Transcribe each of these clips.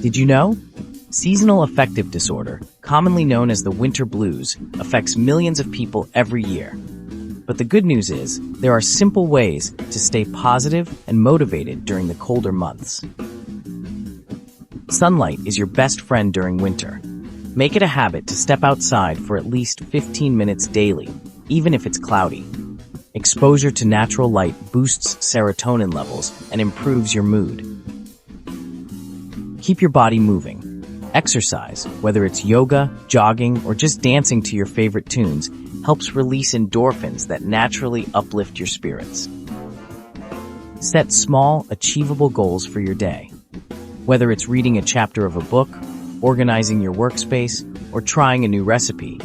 Did you know? Seasonal affective disorder, commonly known as the winter blues, affects millions of people every year. But the good news is, there are simple ways to stay positive and motivated during the colder months. Sunlight is your best friend during winter. Make it a habit to step outside for at least 15 minutes daily, even if it's cloudy. Exposure to natural light boosts serotonin levels and improves your mood. Keep your body moving. Exercise, whether it's yoga, jogging, or just dancing to your favorite tunes, helps release endorphins that naturally uplift your spirits. Set small, achievable goals for your day. Whether it's reading a chapter of a book, organizing your workspace, or trying a new recipe,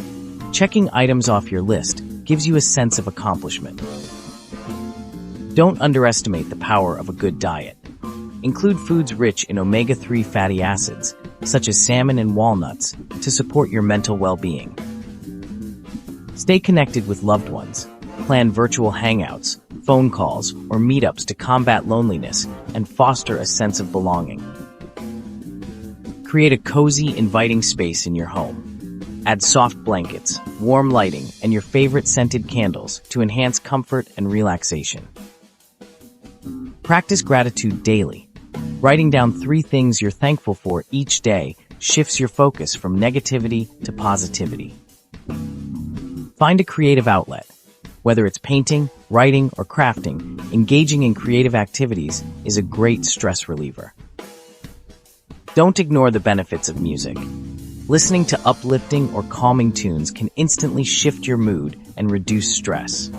checking items off your list gives you a sense of accomplishment. Don't underestimate the power of a good diet. Include foods rich in omega-3 fatty acids, such as salmon and walnuts, to support your mental well-being. Stay connected with loved ones. Plan virtual hangouts, phone calls, or meetups to combat loneliness and foster a sense of belonging. Create a cozy, inviting space in your home. Add soft blankets, warm lighting, and your favorite scented candles to enhance comfort and relaxation. Practice gratitude daily. Writing down 3 things you're thankful for each day shifts your focus from negativity to positivity. Find a creative outlet. Whether it's painting, writing, or crafting, engaging in creative activities is a great stress reliever. Don't ignore the benefits of music. Listening to uplifting or calming tunes can instantly shift your mood and reduce stress.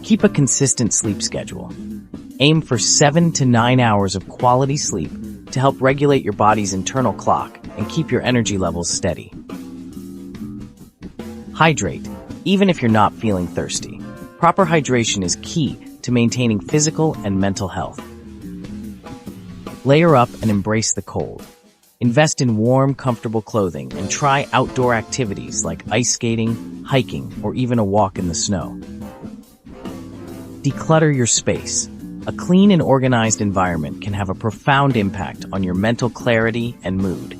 Keep a consistent sleep schedule. Aim for 7 to 9 hours of quality sleep to help regulate your body's internal clock and keep your energy levels steady. Hydrate, even if you're not feeling thirsty. Proper hydration is key to maintaining physical and mental health. Layer up and embrace the cold. Invest in warm, comfortable clothing and try outdoor activities like ice skating, hiking, or even a walk in the snow. Declutter your space. A clean and organized environment can have a profound impact on your mental clarity and mood.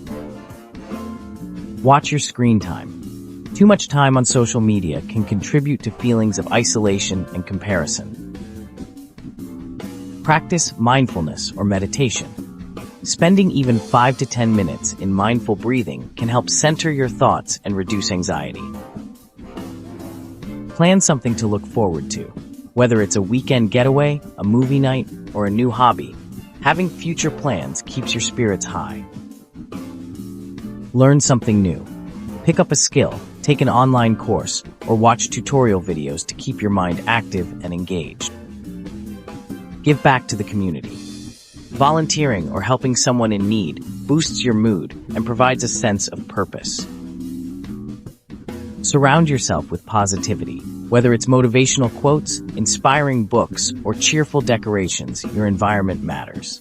Watch your screen time. Too much time on social media can contribute to feelings of isolation and comparison. Practice mindfulness or meditation. Spending even 5 to 10 minutes in mindful breathing can help center your thoughts and reduce anxiety. Plan something to look forward to. Whether it's a weekend getaway, a movie night, or a new hobby, having future plans keeps your spirits high. Learn something new. Pick up a skill, take an online course, or watch tutorial videos to keep your mind active and engaged. Give back to the community. Volunteering or helping someone in need boosts your mood and provides a sense of purpose. Surround yourself with positivity. Whether it's motivational quotes, inspiring books, or cheerful decorations, your environment matters.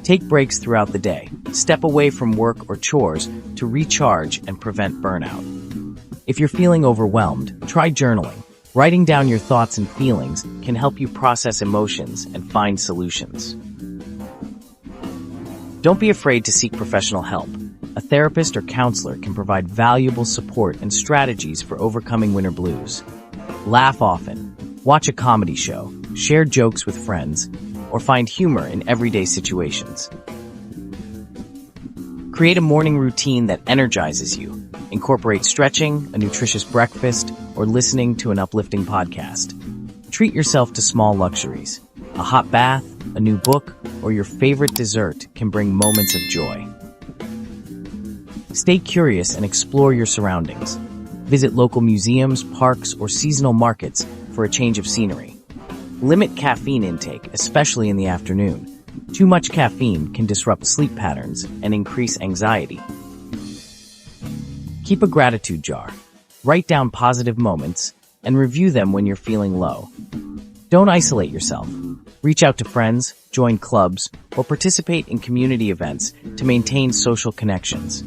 Take breaks throughout the day. Step away from work or chores to recharge and prevent burnout. If you're feeling overwhelmed, try journaling. Writing down your thoughts and feelings can help you process emotions and find solutions. Don't be afraid to seek professional help. A therapist or counselor can provide valuable support and strategies for overcoming winter blues. Laugh often. Watch a comedy show, share jokes with friends, or find humor in everyday situations. Create a morning routine that energizes you. Incorporate stretching, a nutritious breakfast, or listening to an uplifting podcast. Treat yourself to small luxuries. A hot bath, a new book, or your favorite dessert can bring moments of joy. Stay curious and explore your surroundings. Visit local museums, parks, or seasonal markets for a change of scenery. Limit caffeine intake, especially in the afternoon. Too much caffeine can disrupt sleep patterns and increase anxiety. Keep a gratitude jar. Write down positive moments and review them when you're feeling low. Don't isolate yourself. Reach out to friends, join clubs, or participate in community events to maintain social connections.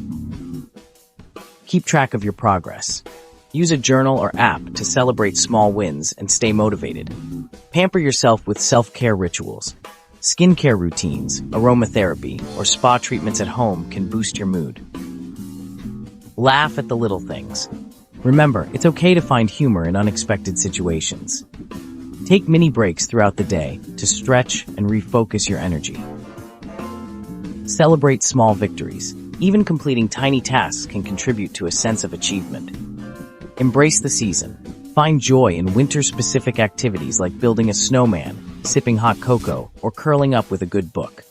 Keep track of your progress. Use a journal or app to celebrate small wins and stay motivated. Pamper yourself with self-care rituals. Skincare routines, aromatherapy, or spa treatments at home can boost your mood. Laugh at the little things. Remember, it's okay to find humor in unexpected situations. Take mini breaks throughout the day to stretch and refocus your energy. Celebrate small victories. Even completing tiny tasks can contribute to a sense of achievement. Embrace the season. Find joy in winter-specific activities like building a snowman, sipping hot cocoa, or curling up with a good book.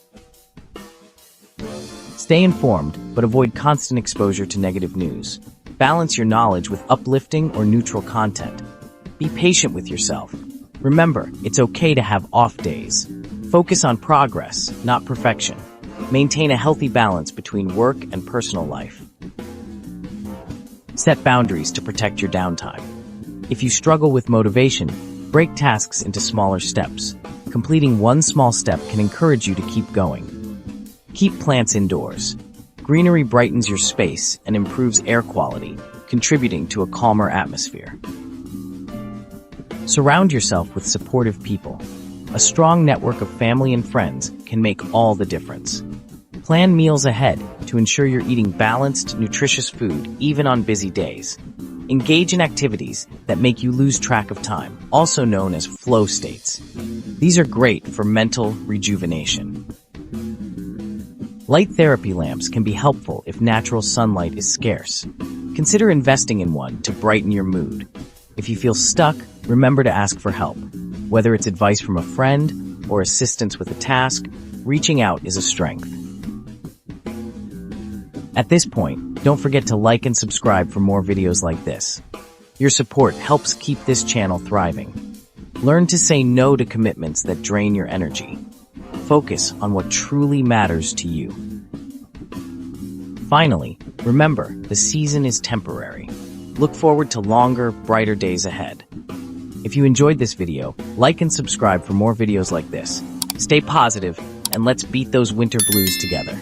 Stay informed, but avoid constant exposure to negative news. Balance your knowledge with uplifting or neutral content. Be patient with yourself. Remember, it's okay to have off days. Focus on progress, not perfection. Maintain a healthy balance between work and personal life. Set boundaries to protect your downtime. If you struggle with motivation, break tasks into smaller steps. Completing one small step can encourage you to keep going. Keep plants indoors. Greenery brightens your space and improves air quality, contributing to a calmer atmosphere. Surround yourself with supportive people. A strong network of family and friends can make all the difference. Plan meals ahead to ensure you're eating balanced, nutritious food even on busy days. Engage in activities that make you lose track of time, also known as flow states. These are great for mental rejuvenation. Light therapy lamps can be helpful if natural sunlight is scarce. Consider investing in one to brighten your mood. If you feel stuck, remember to ask for help. Whether it's advice from a friend or assistance with a task, reaching out is a strength. At this point, don't forget to like and subscribe for more videos like this. Your support helps keep this channel thriving. Learn to say no to commitments that drain your energy. Focus on what truly matters to you. Finally, remember, the season is temporary. Look forward to longer, brighter days ahead. If you enjoyed this video, like and subscribe for more videos like this. Stay positive, and let's beat those winter blues together.